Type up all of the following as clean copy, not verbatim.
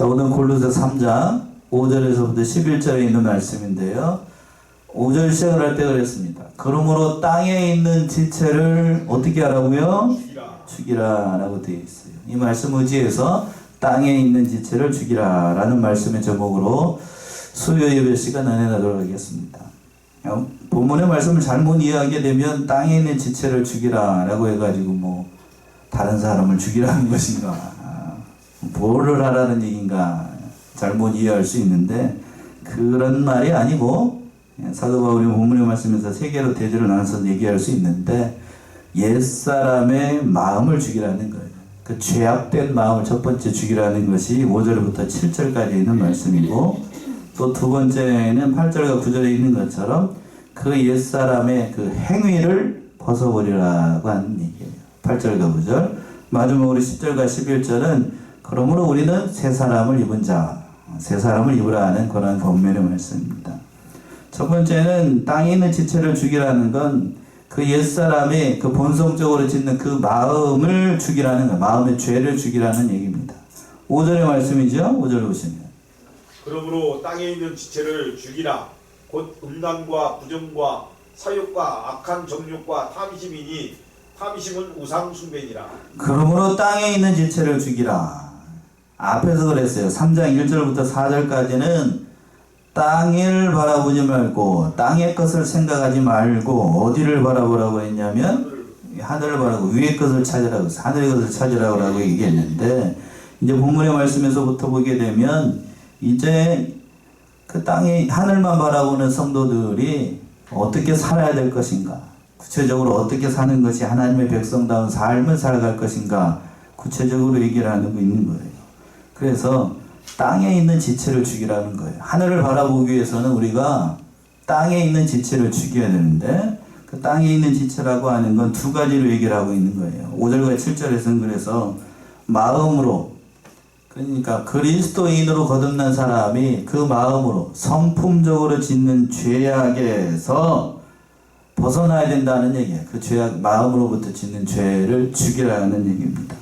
자, 오늘 골로새 3장 5절에서부터 11절에 있는 말씀인데요. 5절 시작을 할 때 그랬습니다. 그러므로 땅에 있는 지체를 어떻게 하라고요? 죽이라 라고 되어 있어요. 이 말씀 의지해서 땅에 있는 지체를 죽이라 라는 말씀의 제목으로 수요 예배 시간 은혜나도록 하겠습니다. 본문의 말씀을 잘못 이해하게 되면 땅에 있는 지체를 죽이라 라고 해가지고 다른 사람을 죽이라는 것인가, 뭐를 하라는 얘기인가 잘못 이해할 수 있는데, 그런 말이 아니고 사도 바울이 본문의 말씀에서 세 개로 대조를 나눠서 얘기할 수 있는데, 옛사람의 마음을 죽이라는 거예요. 그 죄악된 마음을 첫 번째 죽이라는 것이 5절부터 7절까지 있는 말씀이고, 또 두 번째는 8절과 9절에 있는 것처럼 그 옛사람의 그 행위를 벗어버리라고 하는 얘기예요. 8절과 9절. 마지막으로 10절과 11절은 그러므로 우리는 새 사람을 입은 자, 새 사람을 입으라 하는 그런 본문의 말씀입니다. 첫 번째는 땅에 있는 지체를 죽이라는 건 그 옛사람이 그 본성적으로 짓는 그 마음을 죽이라는 거, 마음의 죄를 죽이라는 얘기입니다. 5절의 말씀이죠. 5절 보시면. 그러므로 땅에 있는 지체를 죽이라. 곧 음란과 부정과 사욕과 악한 정욕과 탐심이니 탐심은 우상 숭배니라. 그러므로 땅에 있는 지체를 죽이라. 앞에서 그랬어요. 3장 1절부터 4절까지는 땅을 바라보지 말고 땅의 것을 생각하지 말고 어디를 바라보라고 했냐면 하늘을 바라고 위의 것을 찾으라고, 하늘의 것을 찾으라고 얘기했는데, 이제 본문의 말씀에서부터 보게 되면 이제 그 땅의 하늘만 바라보는 성도들이 어떻게 살아야 될 것인가, 구체적으로 어떻게 사는 것이 하나님의 백성다운 삶을 살아갈 것인가 구체적으로 얘기를 하고 있는 거예요. 그래서 땅에 있는 지체를 죽이라는 거예요. 하늘을 바라보기 위해서는 우리가 땅에 있는 지체를 죽여야 되는데, 그 땅에 있는 지체라고 하는 건 두 가지로 얘기를 하고 있는 거예요. 5절과 7절에서는 그래서 마음으로, 그러니까 그리스도인으로 거듭난 사람이 그 마음으로 성품적으로 짓는 죄악에서 벗어나야 된다는 얘기예요. 그 죄악, 마음으로부터 짓는 죄를 죽이라는 얘기입니다.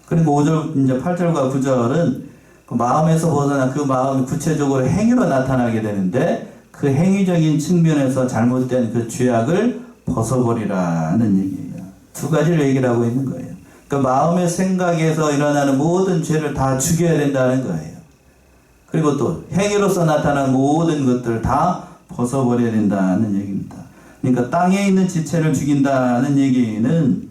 그리고 5절, 이제 8절과 9절은 그 마음에서 벗어나 그 마음이 구체적으로 행위로 나타나게 되는데, 그 행위적인 측면에서 잘못된 그 죄악을 벗어버리라는 얘기예요. 두 가지를 얘기를 하고 있는 거예요. 그 마음의 생각에서 일어나는 모든 죄를 다 죽여야 된다는 거예요. 그리고 또 행위로서 나타나는 모든 것들을 다 벗어버려야 된다는 얘기입니다. 그러니까 땅에 있는 지체를 죽인다는 얘기는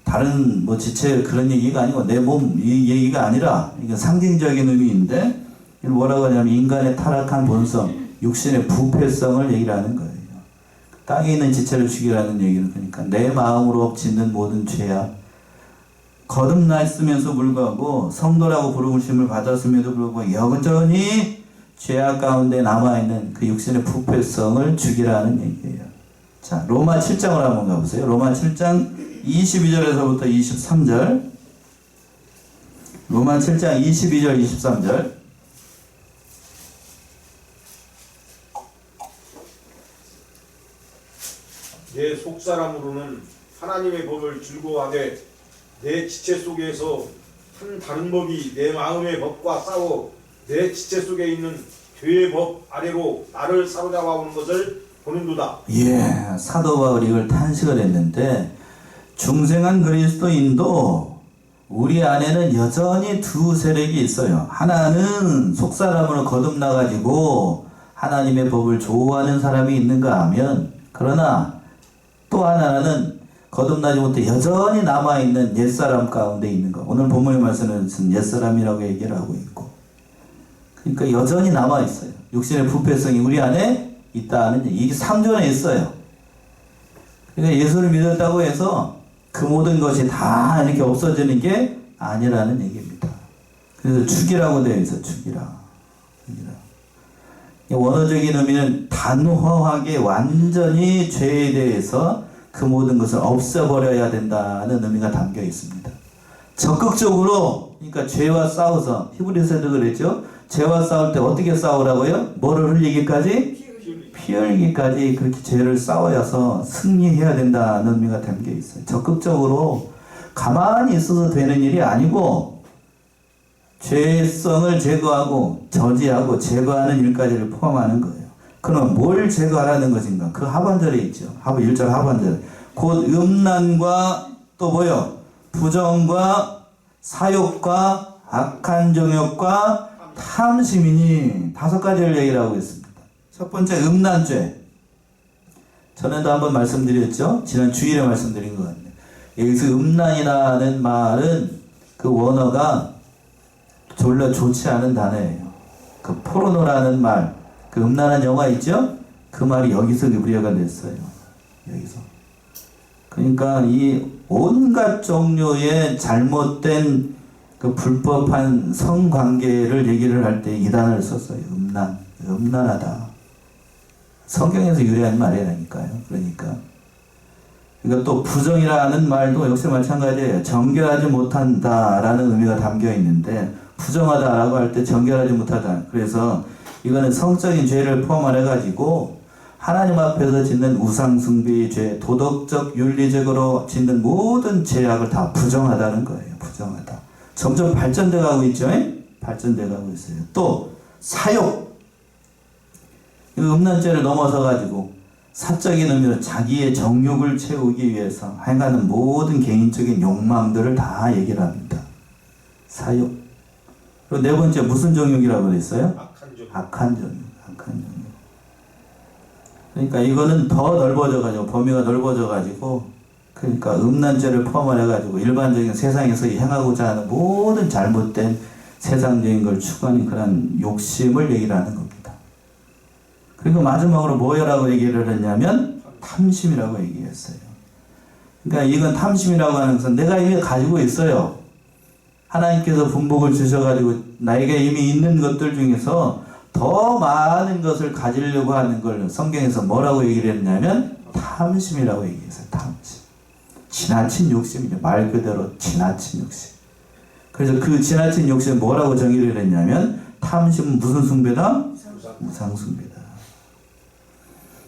다른 지체 그런 얘기가 아니고 내 몸 이 얘기가 아니라, 이게 상징적인 의미인데, 뭐라고 하냐면 인간의 타락한 본성, 육신의 부패성을 얘기를 하는 거예요. 땅에 있는 지체를 죽이라는 얘기는, 그러니까 내 마음으로 짓는 모든 죄악, 거듭났으면서 불구하고 성도라고 부르심을 받았음에도 불구하고 여전히 죄악 가운데 남아있는 그 육신의 부패성을 죽이라는 얘기예요. 자, 로마 7장으로 한번 가보세요. 로마 7장 22절에서부터 23절. 로마 7장 22절 23절. 내 속사람으로는 하나님의 법을 즐거워하되 내 지체 속에서 한 다른 법이 내 마음의 법과 싸워 내 지체 속에 있는 죄의 법 아래로 나를 사로잡아 오는 것을 보는도다. 예, 사도 바울이 이걸 탄식을 했는데, 중생한 그리스도인도 우리 안에는 여전히 두 세력이 있어요. 하나는 속사람으로 거듭나가지고 하나님의 법을 좋아하는 사람이 있는가 하면, 그러나 또 하나는 거듭나지 못해 여전히 남아있는 옛사람 가운데 있는 거. 오늘 본문의 말씀은 옛사람이라고 얘기를 하고 있고, 그러니까 여전히 남아있어요. 육신의 부패성이 우리 안에 있다는 얘기. 이게 상존에 있어요. 그러니까 예수를 믿었다고 해서 그 모든 것이 다 이렇게 없어지는 게 아니라는 얘기입니다. 그래서 죽이라고 되어 있어. 죽이라. 원어적인 의미는 단호하게 완전히 죄에 대해서 그 모든 것을 없애버려야 된다는 의미가 담겨 있습니다. 적극적으로, 그러니까 죄와 싸워서, 히브리서에도 그랬죠. 죄와 싸울 때 어떻게 싸우라고요? 뭐를 흘리기까지? 피 흘리기까지 그렇게 죄를 싸워서 승리해야 된다는 의미가 담겨 있어요. 적극적으로 가만히 있어서 되는 일이 아니고 죄성을 제거하고 저지하고 제거하는 일까지를 포함하는 거예요. 그럼 뭘 제거하라는 것인가? 그 하반절에 있죠. 1절 하반절. 곧 음란과 또 뭐요? 부정과 사욕과 악한 정욕과 탐심이니 5가지를 얘기를 하고 있습니다. 첫 번째 음란죄. 전에도 한번 말씀드렸죠. 지난 주일에 말씀드린 것 같네요. 여기서 음란이라는 말은 그 원어가 졸라 좋지 않은 단어예요. 그 포르노라는 말, 그 음란한 영화 있죠? 그 말이 여기서 우리가 됐어요. 여기서. 그러니까 이 온갖 종류의 잘못된 그 불법한 성관계를 얘기를 할 때 이 단어를 썼어요. 음란하다. 성경에서 유래한 말이라니까요. 그러니까 또 부정이라는 말도 역시 마찬가지예요. 정결하지 못한다라는 의미가 담겨 있는데 부정하다라고 할 때 정결하지 못하다. 그래서 이거는 성적인 죄를 포함해가지고 하나님 앞에서 짓는 우상숭배의 죄, 도덕적, 윤리적으로 짓는 모든 죄악을 다 부정하다는 거예요. 부정하다. 점점 발전돼 가고 있죠. 발전돼 가고 있어요. 또 사욕. 음란죄를 넘어서 가지고 사적인 의미로 자기의 정욕을 채우기 위해서 행하는 모든 개인적인 욕망들을 다 얘기를 합니다. 사욕. 그리고 네 번째 무슨 정욕이라고 그랬어요? 악한 정욕. 그러니까 이거는 더 넓어져 가지고 범위가 넓어져 가지고 그러니까 음란죄를 포함을 해가지고 일반적인 세상에서 행하고자 하는 모든 잘못된 세상적인 걸 추구하는 그런 욕심을 얘기를 하는 겁니다. 그리고 마지막으로 뭐라고 얘기를 했냐면 탐심이라고 얘기했어요. 그러니까 이건 탐심이라고 하는 것은 내가 이미 가지고 있어요. 하나님께서 분복을 주셔가지고 나에게 이미 있는 것들 중에서 더 많은 것을 가지려고 하는 걸 성경에서 뭐라고 얘기를 했냐면 탐심이라고 얘기했어요. 탐심. 지나친 욕심이죠. 말 그대로 지나친 욕심. 그래서 그 지나친 욕심 뭐라고 정의를 했냐면 탐심은 무슨 숭배다? 우상숭배다.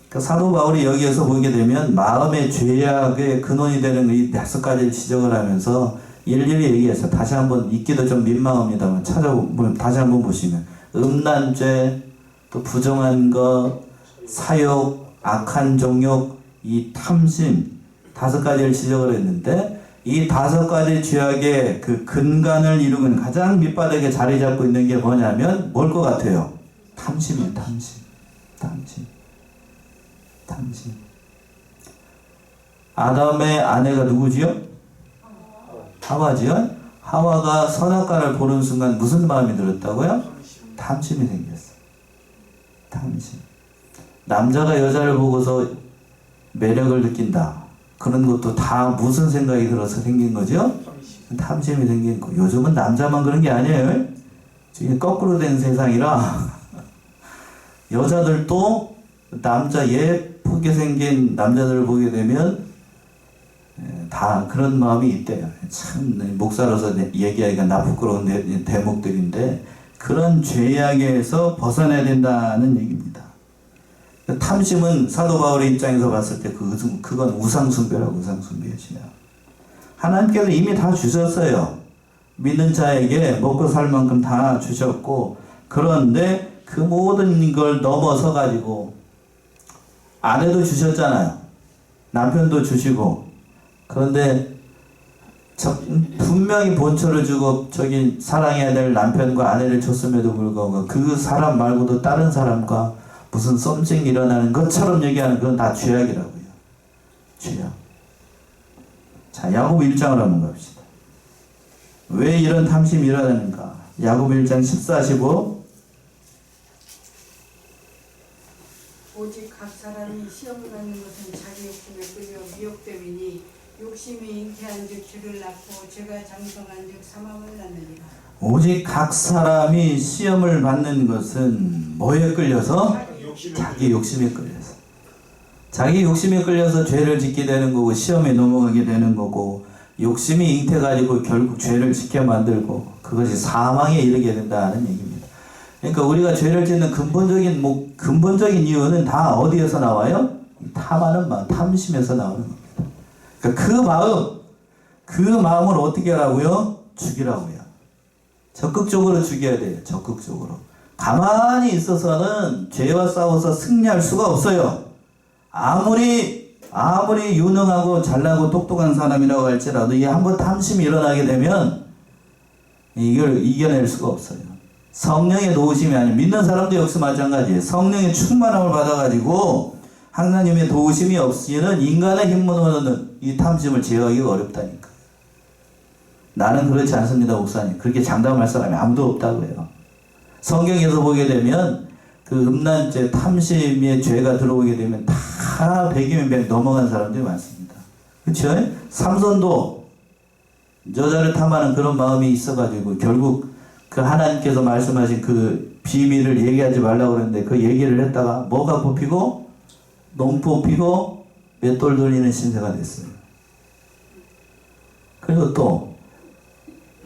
그러니까 사도 바울이 여기에서 보게 되면 마음의 죄악의 근원이 되는 이 5가지를 지적을 하면서 일일이 얘기해서 다시 한번 읽기도 좀 민망합니다만 찾아보면 다시 한번 보시면 음란죄, 또 부정한 것, 사욕, 악한 정욕, 이 탐심 5가지를 지적을 했는데 이 5가지 죄악의 그 근간을 이루는 가장 밑바닥에 자리 잡고 있는 게 뭐냐면 뭘 것 같아요? 탐심이에요. 탐심. 아담의 아내가 누구지요? 하와지요? 하와가 선악과를 보는 순간 무슨 마음이 들었다고요? 탐심이 생겼어요. 탐심. 남자가 여자를 보고서 매력을 느낀다. 그런 것도 다 무슨 생각이 들어서 생긴 거죠? 탐심이 생긴 거. 요즘은 남자만 그런 게 아니에요. 지금 거꾸로 된 세상이라 여자들도 남자 예쁘게 생긴 남자들을 보게 되면 다 그런 마음이 있대요. 참 목사로서 얘기하기가 나쁘끄러운 대목들인데 그런 죄악에서 벗어나야 된다는 얘기입니다. 탐심은 사도 바울의 입장에서 봤을 때 그건 우상숭배라고 우상숭배이시냐. 하나님께서 이미 다 주셨어요. 믿는 자에게 먹고 살 만큼 다 주셨고 그런데 그 모든 걸 넘어서 가지고 아내도 주셨잖아요. 남편도 주시고 그런데 분명히 본처를 주고 저기 사랑해야 될 남편과 아내를 줬음에도 불구하고 그 사람 말고도 다른 사람과 무슨 썸씽이 일어나는 것처럼 얘기하는 그건 다 죄악이라고요. 죄악. 자, 야고보 1장을 한번 갑시다. 왜 이런 탐심이 일어나는가? 야고보 1장 14, 15. 오직 각 사람이 시험을 하는 것은 자기 욕심에 끌려 미혹됨이니 욕심이 잉태한 즉 죄를 낳고 죄가 장성한 즉 사망을 낳느니라. 오직 각 사람이 시험을 받는 것은 뭐에 끌려서? 자기 욕심에 끌려서. 자기 욕심에 끌려서 죄를 짓게 되는 거고 시험에 넘어가게 되는 거고 욕심이 잉태가지고 결국 죄를 짓게 만들고 그것이 사망에 이르게 된다는 얘기입니다. 그러니까 우리가 죄를 짓는 근본적인 이유는 다 어디에서 나와요? 탐하는 마음, 탐심에서 나오는 겁니다. 그러니까 그 마음을 어떻게 하라고요? 죽이라고요. 적극적으로 죽여야 돼요. 적극적으로. 가만히 있어서는 죄와 싸워서 승리할 수가 없어요. 아무리 유능하고 잘나고 똑똑한 사람이라고 할지라도 이게 한번 탐심이 일어나게 되면 이걸 이겨낼 수가 없어요. 성령의 도우심이 아니면 믿는 사람도 역시 마찬가지예요. 성령의 충만함을 받아가지고 하나님의 도우심이 없이는 인간의 힘으로는 이 탐심을 제어하기가 어렵다니까. 나는 그렇지 않습니다, 목사님. 그렇게 장담할 사람이 아무도 없다고요. 성경에서 보게 되면 그 음란죄, 탐심의 죄가 들어오게 되면 다 100이면 100 넘어간 사람들이 많습니다. 그렇죠? 삼손도 여자를 탐하는 그런 마음이 있어가지고 결국 그 하나님께서 말씀하신 그 비밀을 얘기하지 말라고 그랬는데 그 얘기를 했다가 뭐가 뽑히고 놈 뽑히고 맷돌 돌리는 신세가 됐어요. 그리고 또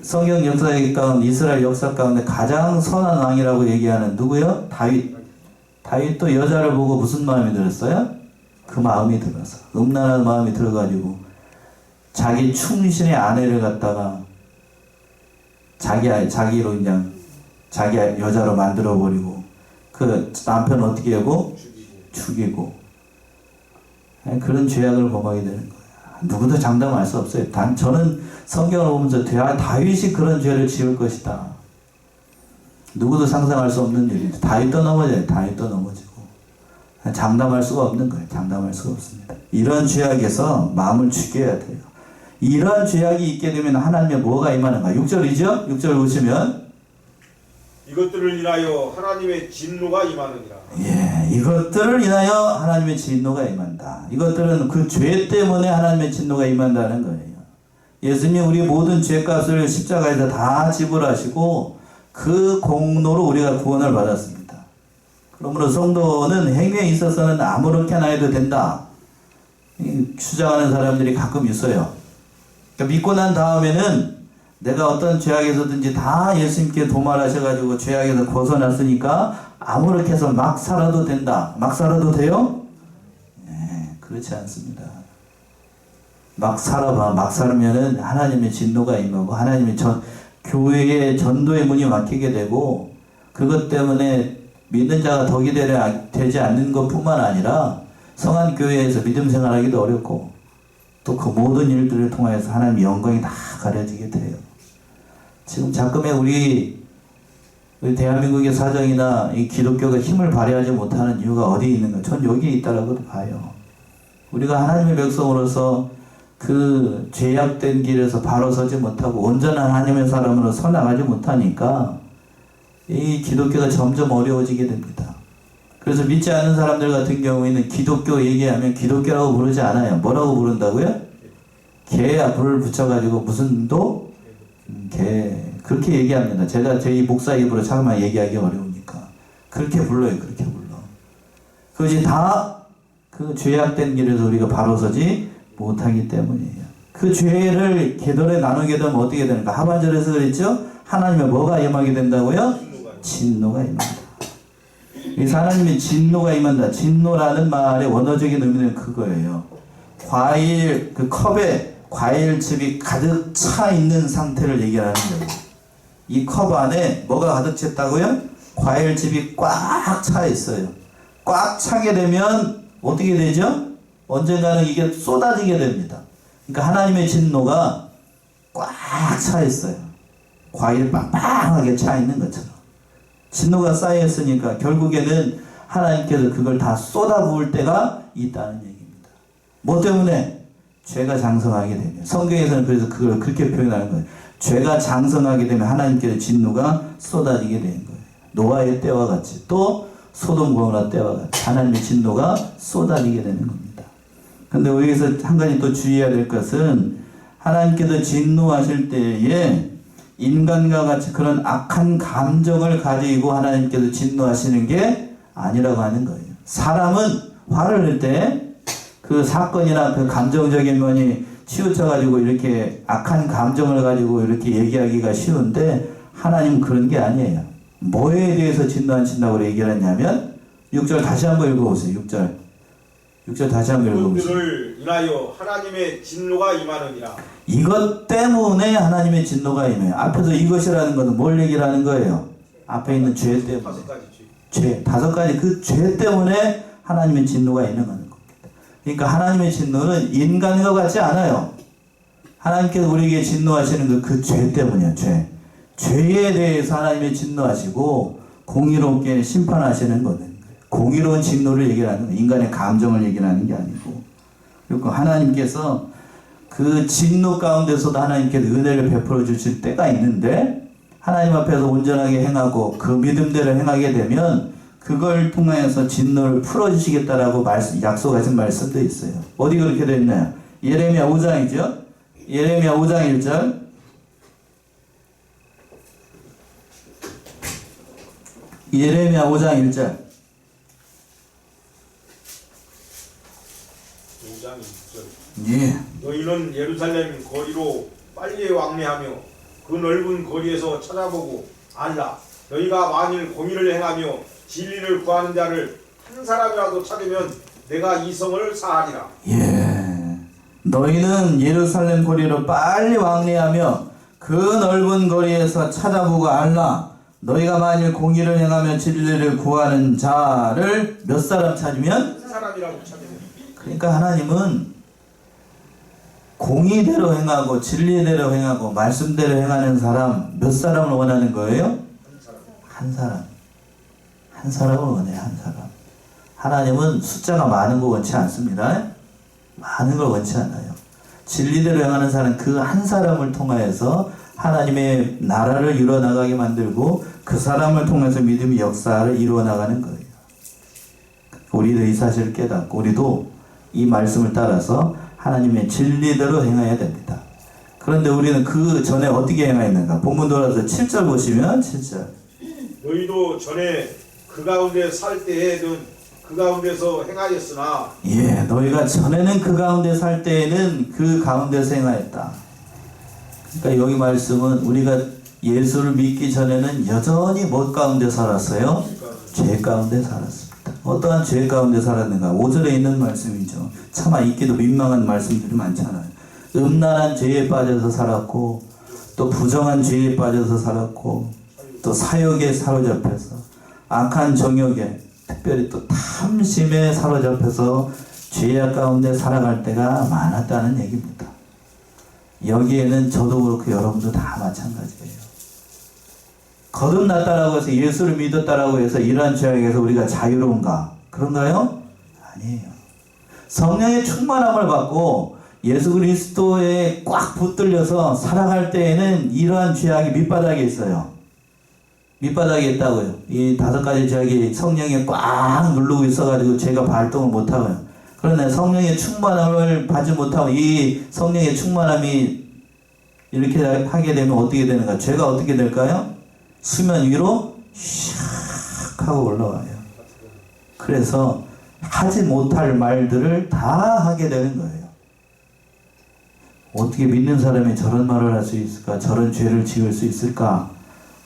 성경 역사 가운데 이스라엘 역사 가운데 가장 선한 왕이라고 얘기하는 누구요? 다윗. 다윗도 여자를 보고 무슨 마음이 들었어요? 그 마음이 들어서 음란한 마음이 들어가지고 자기 충신의 아내를 갖다가 자기로 그냥 자기 여자로 만들어버리고 그 남편 어떻게 하고? 죽이고 그런 죄악을 범하게 되는 거예요. 누구도 장담할 수 없어요. 저는 성경을 보면서 다윗이 그런 죄를 지을 것이다. 누구도 상상할 수 없는 일이죠. 다윗도 넘어져요. 다윗도 넘어지고 장담할 수가 없는 거예요. 장담할 수가 없습니다. 이런 죄악에서 마음을 죽여야 돼요. 이런 죄악이 있게 되면 하나님의 뭐가 임하는가? 6절이죠? 6절 보시면 이것들을 인하여 하나님의 진노가 임하느니라. 예, 이것들을 인하여 하나님의 진노가 임한다. 이것들은 그 죄 때문에 하나님의 진노가 임한다는 거예요. 예수님이 우리 모든 죄값을 십자가에서 다 지불하시고 그 공로로 우리가 구원을 받았습니다. 그러므로 성도는 행위에 있어서는 아무렇게나 해도 된다. 주장하는 사람들이 가끔 있어요. 그러니까 믿고 난 다음에는 내가 어떤 죄악에서든지 다 예수님께 도말하셔가지고 죄악에서 벗어났으니까 아무렇게 해서 막 살아도 된다. 막 살아도 돼요? 네, 그렇지 않습니다. 막 살아봐. 막 살면은 하나님의 진노가 임하고 하나님의 교회의 전도의 문이 막히게 되고 그것 때문에 믿는 자가 덕이 되지 않는 것뿐만 아니라 성한 교회에서 믿음 생활하기도 어렵고 또 그 모든 일들을 통해서 하나님의 영광이 다 가려지게 돼요. 지금 자금에 우리 대한민국의 사정이나 이 기독교가 힘을 발휘하지 못하는 이유가 어디에 있는가? 전 여기에 있다라고 봐요. 우리가 하나님의 백성으로서 그 죄악된 길에서 바로 서지 못하고 온전한 하나님의 사람으로 서나가지 못하니까 이 기독교가 점점 어려워지게 됩니다. 그래서 믿지 않는 사람들 같은 경우에는 기독교 얘기하면 기독교라고 부르지 않아요. 뭐라고 부른다고요? 개야 불을 붙여가지고 무슨 도? 개. 그렇게 얘기합니다. 제가 제 목사 입으로 잠깐만 얘기하기 어려우니까. 그렇게 불러요. 그렇게 불러. 그것이 다 그 죄악된 길에서 우리가 바로 서지 못하기 때문이에요. 그 죄를 계절에 나누게 되면 어떻게 되는가? 하반절에서 그랬죠? 하나님의 뭐가 임하게 된다고요? 진노가 임한다. 그래서 하나님의 진노가 임한다. 진노라는 말의 원어적인 의미는 그거예요. 그 컵에 과일즙이 가득 차 있는 상태를 얘기하는 거예요. 이 컵 안에 뭐가 가득 찼다고요? 과일즙이 꽉 차 있어요. 꽉 차게 되면 어떻게 되죠? 언젠가는 이게 쏟아지게 됩니다. 그러니까 하나님의 진노가 꽉 차 있어요. 과일 빵빵하게 차 있는 것처럼. 진노가 쌓여있으니까 결국에는 하나님께서 그걸 다 쏟아부을 때가 있다는 얘기입니다. 뭐 때문에? 죄가 장성하게 되면. 성경에서는 그래서 그걸 그렇게 표현하는 거예요. 죄가 장성하게 되면 하나님께서 진노가 쏟아지게 되는 거예요. 노아의 때와 같이 또 소돔 고모라 때와 같이 하나님의 진노가 쏟아지게 되는 겁니다. 근데 여기서 한 가지 또 주의해야 될 것은 하나님께서 진노하실 때에 인간과 같이 그런 악한 감정을 가지고 하나님께서 진노하시는 게 아니라고 하는 거예요. 사람은 화를 낼 때 그 사건이나 그 감정적인 면이 치우쳐가지고 이렇게 악한 감정을 가지고 이렇게 얘기하기가 쉬운데 하나님은 그런 게 아니에요. 뭐에 대해서 진노하신다고 얘기를 했냐면 6절 다시 한번 읽어보세요. 6절 6절 다시 한번 읽어보시죠. 그들을 인하여 하나님의 진노가 임하느니라. 이것 때문에 하나님의 진노가 임해요. 앞에서 이것이라는 것은 뭘 얘기하는 거예요? 앞에 있는 죄 때문에. 5가지 죄. 다섯 가지 그 죄 때문에 하나님의 진노가 임하는 겁니다. 그러니까 하나님의 진노는 인간과 같지 않아요. 하나님께서 우리에게 진노하시는 그 죄 때문이에요. 죄에 대해서 하나님의 진노하시고 공의롭게 심판하시는 거는 공의로운 진노를 얘기하는 거예요. 인간의 감정을 얘기하는 게 아니고. 그리고 하나님께서 그 진노 가운데서도 하나님께서 은혜를 베풀어 주실 때가 있는데 하나님 앞에서 온전하게 행하고 그 믿음대로 행하게 되면 그걸 통하여서 진노를 풀어주시겠다라고 약속하신 말씀도 있어요. 어디 그렇게 되어 있나요? 예레미야 5장이죠. 예레미야 5장 1절. 예레미야 5장 1절. 5장 6절. 예. 너희는 예루살렘 거리로 빨리 왕래하며 그 넓은 거리에서 찾아보고 알라. 너희가 만일 공의를 행하며 진리를 구하는 자를 한 사람이라도 찾으면 내가 이 성을 사하리라. 예. 너희는 예루살렘 거리로 빨리 왕래하며 그 넓은 거리에서 찾아보고 알라. 너희가 만일 공의를 행하며 진리를 구하는 자를 몇 사람 찾으면? 한 사람이라도 찾으면. 그러니까 하나님은 공의대로 행하고 진리대로 행하고 말씀대로 행하는 사람 몇 사람을 원하는 거예요? 한 사람. 한 사람을 원해요. 한 사람. 하나님은 숫자가 많은 거 원치 않습니다. 많은 걸 원치 않아요. 진리대로 행하는 사람 그 한 사람을 통하여서 하나님의 나라를 이루어나가게 만들고 그 사람을 통해서 믿음의 역사를 이루어나가는 거예요. 우리도 이 사실을 깨닫고 우리도 이 말씀을 따라서 하나님의 진리대로 행해야 됩니다. 그런데 우리는 그 전에 어떻게 행하였는가? 본문 돌아서 7절 보시면 7절. 너희도 전에 그 가운데 살 때에는 그 가운데서 행하였으나 예, 너희가 전에는 그 가운데 살 때에는 그 가운데서 행하였다. 그러니까 여기 말씀은 우리가 예수를 믿기 전에는 여전히 뭐 가운데 살았어요? 죄 가운데 살았습니다. 어떠한 죄 가운데 살았는가? 5절에 있는 말씀이죠. 차마 읽기도 민망한 말씀들이 많잖아요. 음란한 죄에 빠져서 살았고 또 부정한 죄에 빠져서 살았고 또 사욕에 사로잡혀서 악한 정욕에 특별히 또 탐심에 사로잡혀서 죄악 가운데 살아갈 때가 많았다는 얘기입니다. 여기에는 저도 그렇고 여러분도 다 마찬가지예요. 거듭났다라고 해서 예수를 믿었다라고 해서 이러한 죄악에서 우리가 자유로운가? 그런가요? 아니에요. 성령의 충만함을 받고 예수 그리스도에 꽉 붙들려서 살아갈 때에는 이러한 죄악이 밑바닥에 있어요. 밑바닥에 있다고요. 이 5가지 죄악이 성령에 꽉 누르고 있어가지고 죄가 발동을 못하고요. 그런데 성령의 충만함을 받지 못하고 이 성령의 충만함이 이렇게 하게 되면 어떻게 되는가? 죄가 어떻게 될까요? 수면 위로 샥 하고 올라와요. 그래서 하지 못할 말들을 다 하게 되는 거예요. 어떻게 믿는 사람이 저런 말을 할 수 있을까? 저런 죄를 지을 수 있을까?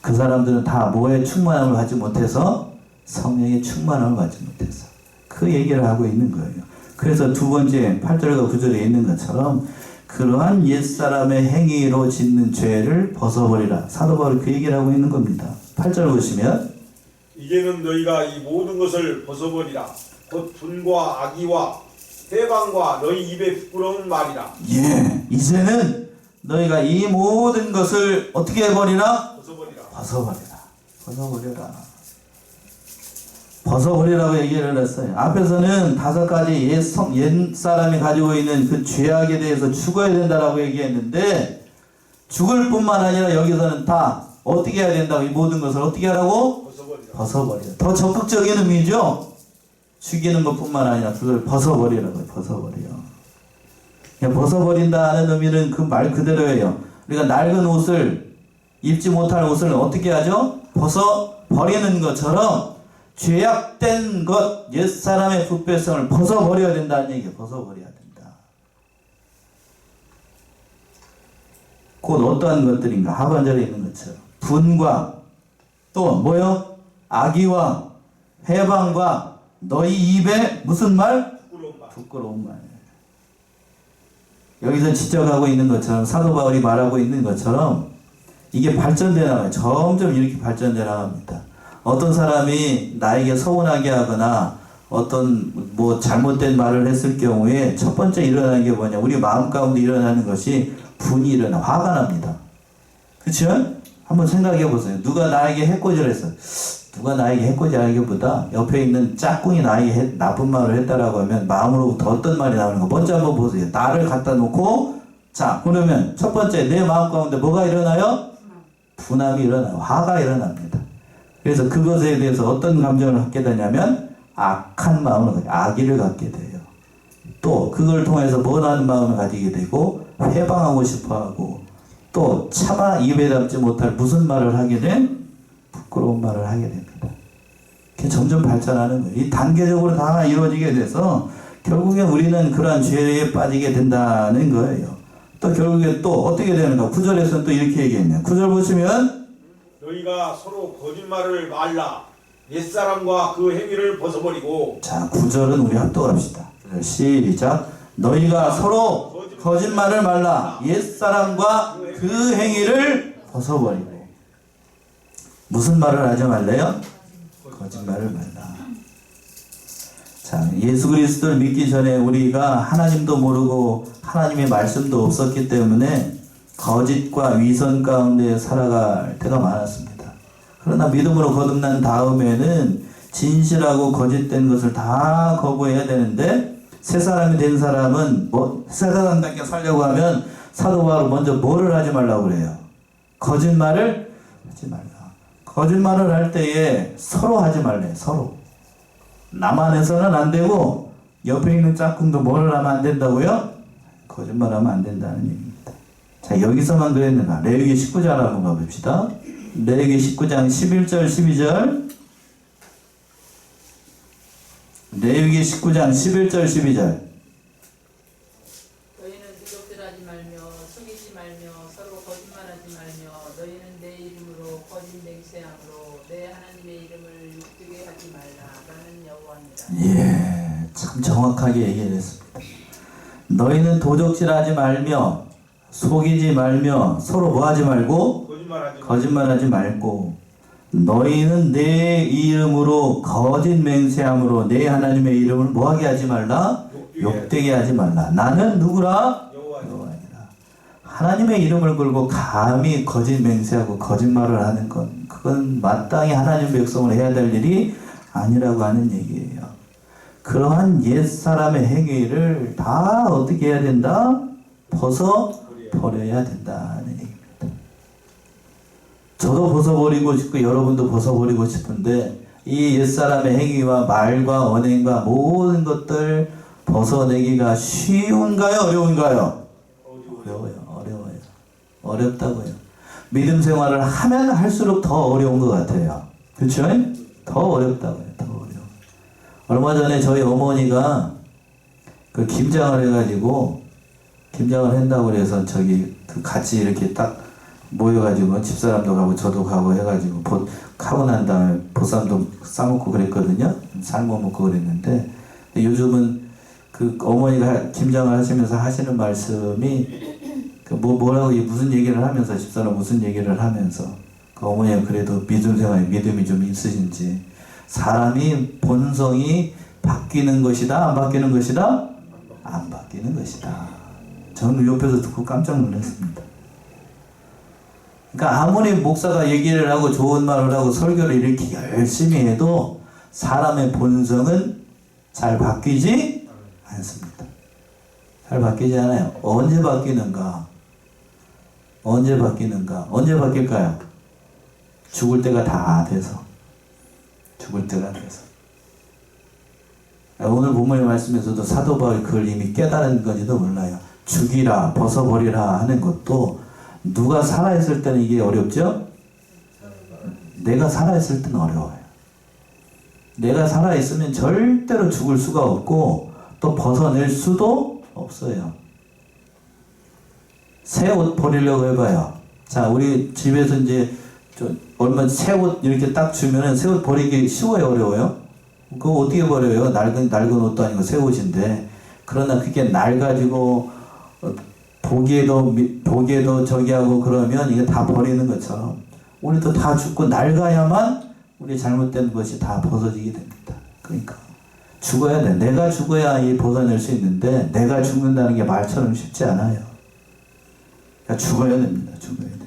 그 사람들은 다 뭐에 충만함을 받지 못해서? 성령의 충만함을 받지 못해서. 그 얘기를 하고 있는 거예요. 그래서 두 번째 8절과 9절에 있는 것처럼 그러한 옛사람의 행위로 짓는 죄를 벗어버리라. 사도 바울이 그 얘기를 하고 있는 겁니다. 8절 보시면 이제는 너희가 이 모든 것을 벗어버리라. 곧 분과 악의와 해방과 너희 입에 부끄러운 말이라. 예, 이제는 너희가 이 모든 것을 어떻게 해버리라? 벗어버리라. 벗어버리라. 벗어버리라. 벗어버리라고 얘기를 했어요. 앞에서는 5가지 옛 사람이 가지고 있는 그 죄악에 대해서 죽어야 된다라고 얘기했는데 죽을 뿐만 아니라 여기서는 다 어떻게 해야 된다고 이 모든 것을 어떻게 하라고? 벗어버리라. 벗어버리라. 더 적극적인 의미죠. 죽이는 것뿐만 아니라 그걸 벗어버리라고요. 벗어버려. 벗어버린다는 의미는 그 말 그대로예요. 우리가 낡은 옷을 입지 못할 옷을 어떻게 하죠? 벗어버리는 것처럼 죄악된 것, 옛사람의 부패성을 벗어버려야 된다는 얘기예요. 벗어버려야 된다. 곧 어떠한 것들인가? 하반절에 있는 것처럼 분과 또 뭐요? 악의와 해방과 너희 입에 무슨 말? 부끄러운 말. 여기서 지적하고 있는 것처럼 사도 바울이 말하고 있는 것처럼 이게 발전돼 나가요. 점점 이렇게 발전돼 나갑니다. 어떤 사람이 나에게 서운하게 하거나 어떤 뭐 잘못된 말을 했을 경우에 첫 번째 일어나는 게 뭐냐? 우리 마음 가운데 일어나는 것이 분이 일어나, 화가 납니다. 그렇죠? 한번 생각해 보세요. 누가 나에게 해코지를 했어. 누가 나에게 해코지하기보다 옆에 있는 짝꿍이 나에게 나쁜 말을 했다라고 하면 마음으로부터 어떤 말이 나오는 거 먼저 한번 보세요. 나를 갖다 놓고 자 그러면 첫 번째 내 마음 가운데 뭐가 일어나요? 분함이 일어나요. 화가 일어납니다. 그래서 그것에 대해서 어떤 감정을 갖게 되냐면 악한 마음을, 악의를 갖게 돼요. 또 그걸 통해서 원하는 마음을 가지게 되고 회방하고 싶어하고 또 차마 입에 담지 못할 무슨 말을 하게 된 부끄러운 말을 하게 됩니다. 그게 점점 발전하는 거예요. 이 단계적으로 다 이루어지게 돼서 결국엔 우리는 그러한 죄에 빠지게 된다는 거예요. 또 결국에 또 어떻게 되는가? 9절에서는 또 이렇게 얘기했네요. 9절 보시면 너희가 서로 거짓말을 말라. 옛사람과 그 행위를 벗어버리고. 자 9절은 우리 합독합시다. 시작. 너희가 서로 거짓말을 말라. 옛사람과 그 행위를 벗어버리고. 무슨 말을 하지 말래요? 거짓말을 말라. 자, 예수 그리스도를 믿기 전에 우리가 하나님도 모르고 하나님의 말씀도 없었기 때문에 거짓과 위선 가운데 살아갈 때가 많았습니다. 그러나 믿음으로 거듭난 다음에는 진실하고 거짓된 것을 다 거부해야 되는데 새 사람이 된 사람은 새 사람답게 살려고 하면 사도 바울은 먼저 뭐를 하지 말라고 그래요? 거짓말을 하지 말라. 거짓말을 할 때에 서로 하지 말래. 서로. 나만 해서는 안 되고 옆에 있는 짝꿍도 뭐를 하면 안 된다고요? 거짓말하면 안 된다는 얘기입니다. 자 여기서만 그랬는가? 레위기 19장 한번 가봅시다. 레위기 19장 11절 12절. 레위기 19장 11절 12절. 너희는 도적질하지 말며 속이지 말며 서로 거짓말하지 말며 너희는 내 이름으로 거짓 맹세함으로 내 하나님의 이름을 욕되게 하지 말라. 나는 여호와니라. 예, 참 정확하게 얘기했습니다. 너희는 도적질하지 말며 속이지 말며 서로 뭐하지 말고 거짓말하지 말고 너희는 내 이름으로 거짓 맹세함으로 내 하나님의 이름을 뭐하게 하지 말라? 욕되게 하지 말라. 나는 누구라? 여호와니라. 하나님의 이름을 걸고 감히 거짓 맹세하고 거짓말을 하는 건 그건 마땅히 하나님 백성을 해야 될 일이 아니라고 하는 얘기예요. 그러한 옛사람의 행위를 다 어떻게 해야 된다? 벗어버려야 된다는 얘기입니다. 저도 벗어버리고 싶고 여러분도 벗어버리고 싶은데 이 옛사람의 행위와 말과 언행과 모든 것들 벗어내기가 쉬운가요? 어려운가요? 어려워요. 어렵다고요. 믿음 생활을 하면 할수록 더 어려운 것 같아요. 그렇죠? 더 어렵다고요. 더 어려워. 얼마 전에 저희 어머니가 그 김장을 해가지고 김장을 한다고 그래서 저기 그 같이 이렇게 딱 모여가지고 집사람도 가고 저도 가고 해가지고 하고 난 다음에 보쌈도 싸먹고 그랬거든요. 삶아 먹고 그랬는데 요즘은 그 어머니가 김장을 하시면서 하시는 말씀이 그 뭐라고 무슨 얘기를 하면서 집사람 무슨 얘기를 하면서 그 어머니가 그래도 믿음이 좀 있으신지 사람이 본성이 바뀌는 것이다 안 바뀌는 것이다? 안 바뀌는 것이다. 저는 옆에서 듣고 깜짝 놀랐습니다. 그러니까 아무리 목사가 얘기를 하고 좋은 말을 하고 설교를 이렇게 열심히 해도 사람의 본성은 잘 바뀌지 않습니다. 잘 바뀌지 않아요. 언제 바뀌는가? 언제 바뀔까요? 죽을 때가 다 돼서. 죽을 때가 돼서. 오늘 본문의 말씀에서도 사도 바울이 그걸 이미 깨달은 건지도 몰라요. 죽이라, 벗어버리라 하는 것도 누가 살아있을 때는 이게 어렵죠? 내가 살아있을 때는 어려워요. 내가 살아있으면 절대로 죽을 수가 없고 또 벗어낼 수도 없어요. 새 옷 버리려고 해봐요. 자, 우리 집에서 이제 얼마 새 옷 이렇게 딱 주면은 새 옷 버리기 쉬워요, 어려워요? 그거 어떻게 버려요? 낡은 옷도 아니고 새 옷인데 그러나 그게 날 가지고 보기에도 저기 하고 그러면 이게 다 버리는 것처럼 우리도 다 죽고 낡아야만 우리 잘못된 것이 다 벗어지게 됩니다. 그러니까 죽어야 돼. 내가 죽어야 이 벗어낼 수 있는데 내가 죽는다는 게 말처럼 쉽지 않아요. 그러니까 죽어야 됩니다. 죽어야 돼.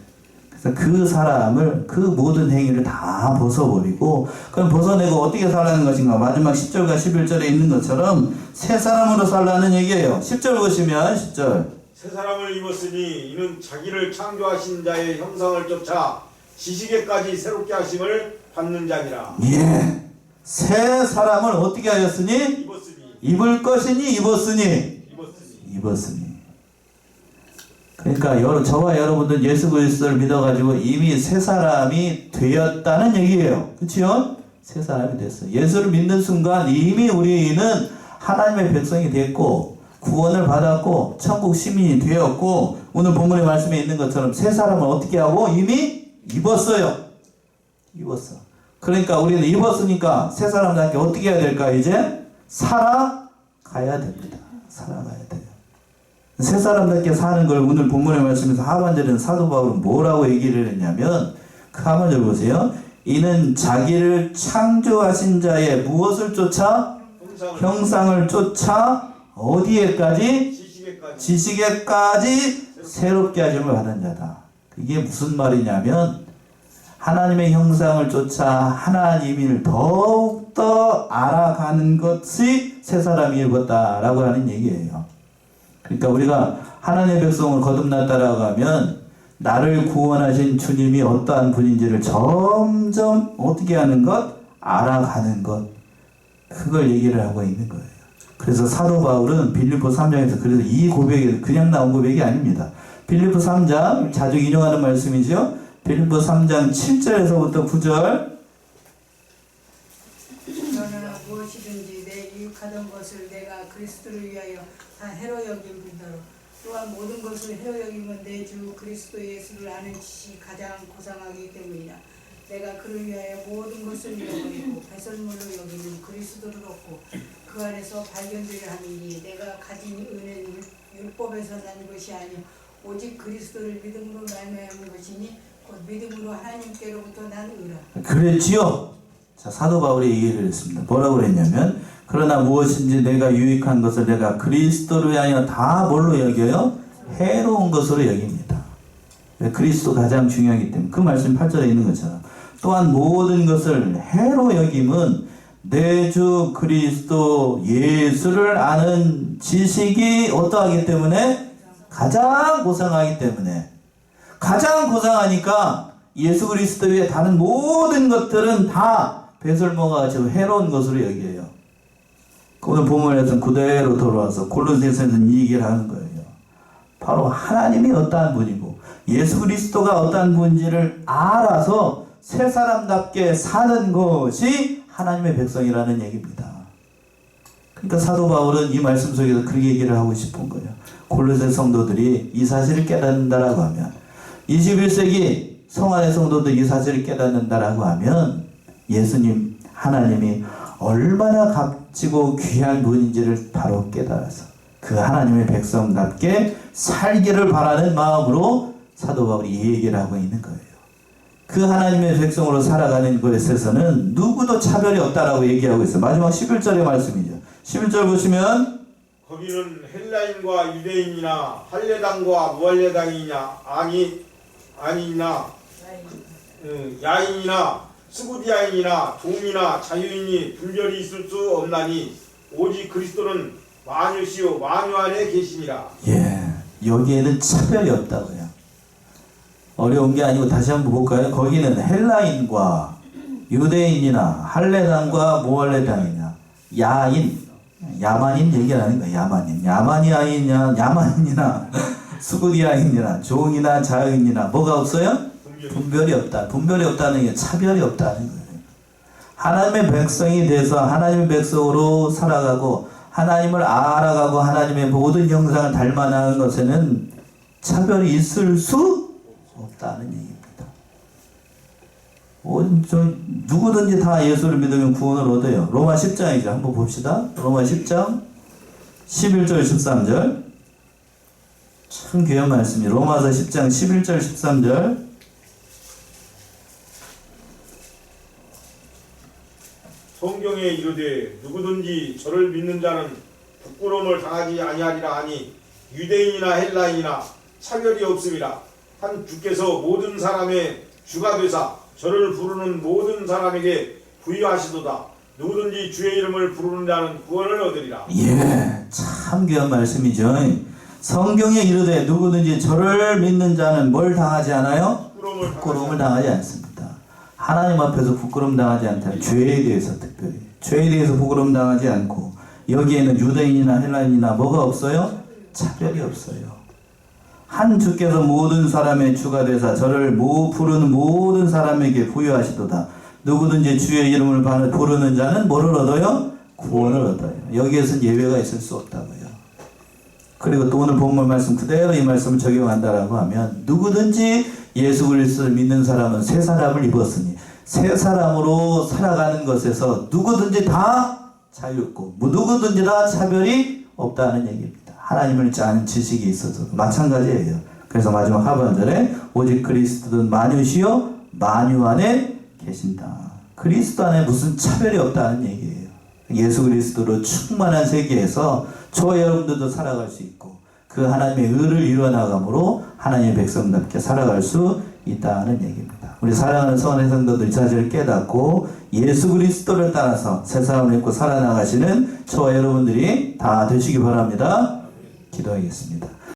그래서 그 사람을 그 모든 행위를 다 벗어버리고 그럼 벗어내고 어떻게 살라는 것인가? 마지막 10절과 11절에 있는 것처럼 새 사람으로 살라는 얘기예요. 10절 보시면 10절 새 사람을 입었으니 이는 자기를 창조하신 자의 형상을 쫓아 지식에까지 새롭게 하심을 받는 자니라. 예. 새 사람을 어떻게 하였으니? 입었으니 입을 것이니 입었으니 입었으니. 그러니까 저와 여러분들 예수 그리스도를 믿어가지고 이미 새 사람이 되었다는 얘기예요. 그렇죠? 새 사람이 됐어요. 예수를 믿는 순간 이미 우리는 하나님의 백성이 됐고 구원을 받았고 천국 시민이 되었고 오늘 본문의 말씀에 있는 것처럼 새 사람을 어떻게 하고 이미 입었어요. 입었어. 그러니까 우리는 입었으니까 새 사람답게 어떻게 해야 될까? 이제 살아가야 됩니다. 살아가야 돼요. 새 사람답게 사는 걸 오늘 본문의 말씀에서 하반절에는 사도 바울은 뭐라고 얘기를 했냐면 그 하반절 보세요. 이는 자기를 창조하신 자의 무엇을 쫓아? 형상을 쫓아 어디에까지? 지식에까지 새롭게 하심을 받은 자다. 이게 무슨 말이냐면 하나님의 형상을 쫓아 하나님을 더욱더 알아가는 것이 새 사람이 입었다라고 하는 얘기예요. 그러니까 우리가 하나님의 백성을 거듭났다라고 하면 나를 구원하신 주님이 어떠한 분인지를 점점 어떻게 하는 것? 알아가는 것. 그걸 얘기를 하고 있는 거예요. 그래서 사도 바울은 빌립보 3장에서 그래서 이 고백이 그냥 나온 고백이 아닙니다. 빌립보 3장 자주 인용하는 말씀이죠. 빌립보 3장 7절에서부터 9절 그러나 무엇이든지 내 유익하던 것을 내가 그리스도를 위하여 다 해로 여긴 분더러 또한 모든 것을 해로 여기면 내 주 그리스도 예수를 아는 지식이 가장 고상하기 때문이라. 내가 그를 위하여 모든 것을 잃어버리고 배설물로 여기는 그리스도를 얻고 그 안에서 발견되려 하니 내가 가진 은혜는 율법에서 난 것이 아니요 오직 그리스도를 믿음으로 말미암은 것이니 곧 믿음으로 하나님께로부터 난 의라. 그랬지요. 자, 사도 바울이 얘기를 했습니다. 뭐라고 그랬냐면 그러나 무엇인지 내가 유익한 것을 내가 그리스도를 위하여 다 뭘로 여겨요? 해로운 것으로 여깁니다. 그리스도 가장 중요하기 때문에 그 말씀 8절에 있는 것처럼 또한 모든 것을 해로 여김은 내 주 그리스도 예수를 아는 지식이 어떠하기 때문에 가장 고상하기 때문에 가장 고상하니까 예수 그리스도 외에 다른 모든 것들은 다 배설물과 같이 해로운 것으로 여겨요. 오늘 본문에서는 그대로 돌아와서 골로새서는 이 얘기를 하는 거예요. 바로 하나님이 어떠한 분이고 예수 그리스도가 어떠한 분인지를 알아서 새 사람답게 사는 것이 하나님의 백성이라는 얘기입니다. 그러니까 사도 바울은 이 말씀 속에서 그렇게 얘기를 하고 싶은 거예요. 골로새 성도들이 이 사실을 깨닫는다라고 하면 21세기 성안의 성도들이 이 사실을 깨닫는다라고 하면 예수님 하나님이 얼마나 값지고 귀한 분인지를 바로 깨달아서 그 하나님의 백성답게 살기를 바라는 마음으로 사도 바울이 이 얘기를 하고 있는 거예요. 그 하나님의 백성으로 살아가는 것에 있어서는 누구도 차별이 없다라고 얘기하고 있어요. 마지막 11절의 말씀이죠. 11절 보시면 거기는 헬라인과 유대인이나 할례당과 무할례당이냐 아니나 야인이나 스구디아인이나 종이나 자유인이 분별이 있을 수 없나니 오직 그리스도는 만유시요 만유 안에 계시니라. 예, 여기에는 차별이 없다고요. 어려운 게 아니고 다시 한번 볼까요? 거기는 헬라인과 유대인이나 할례당과 무할례당이냐 야만인 얘기하는 거야. 야만인이나 스구디아인이나 종이나 자유인이나 뭐가 없어요? 분별이 없다. 분별이 없다는 게 차별이 없다는 거예요. 하나님의 백성이 돼서 하나님의 백성으로 살아가고 하나님을 알아가고 하나님의 모든 형상을 닮아나는 것에는 차별이 있을 수 없다는 얘기입니다. 누구든지 다 예수를 믿으면 구원을 얻어요. 로마 10장이죠. 한번 봅시다. 로마 10장 11절 13절 참 귀한 말씀이에요. 로마서 10장 11절 13절 성경에 이르되 누구든지 저를 믿는 자는 부끄러움을 당하지 아니하리라 하니 유대인이나 헬라인이나 차별이 없음이라. 한 주께서 모든 사람의 주가 되사 저를 부르는 모든 사람에게 부유하시도다. 누구든지 주의 이름을 부르는 자는 구원을 얻으리라. 예, 참 귀한 말씀이죠. 성경에 이르되 누구든지 저를 믿는 자는 뭘 당하지 않아요? 부끄러움을 당하지 않습니다. 하나님 앞에서 부끄러움 당하지 않다. 죄에 대해서 특별히 죄에 대해서 부끄러움 당하지 않고 여기에는 유대인이나 헬라인이나 뭐가 없어요? 차별이 없어요. 한 주께서 모든 사람의 주가 되사 저를 부르는 모든 사람에게 부유하시도다. 누구든지 주의 이름을 부르는 자는 뭐를 얻어요? 구원을 얻어요. 여기에서는 예외가 있을 수 없다고요. 그리고 또 오늘 본문 말씀 그대로 이 말씀을 적용한다라고 하면 누구든지 예수 그리스도를 믿는 사람은 새 사람을 입었으니 새 사람으로 살아가는 것에서 누구든지 다 자유롭고 누구든지 다 차별이 없다는 얘기입니다. 하나님을 아는 지식이 있어서 마찬가지예요. 그래서 마지막 하반절에 오직 그리스도는 만유시요 만유 안에 계신다. 그리스도 안에 무슨 차별이 없다는 얘기예요. 예수 그리스도로 충만한 세계에서 저와 여러분들도 살아갈 수 있고 그 하나님의 의를 이루어나감으로 하나님의 백성답게 살아갈 수 있다는 얘기입니다. 우리 사랑하는 선의 성도들 이 사실을 깨닫고 예수 그리스도를 따라서 새 사람을 입고 살아나가시는 저와 여러분들이 다 되시기 바랍니다. 기도하겠습니다.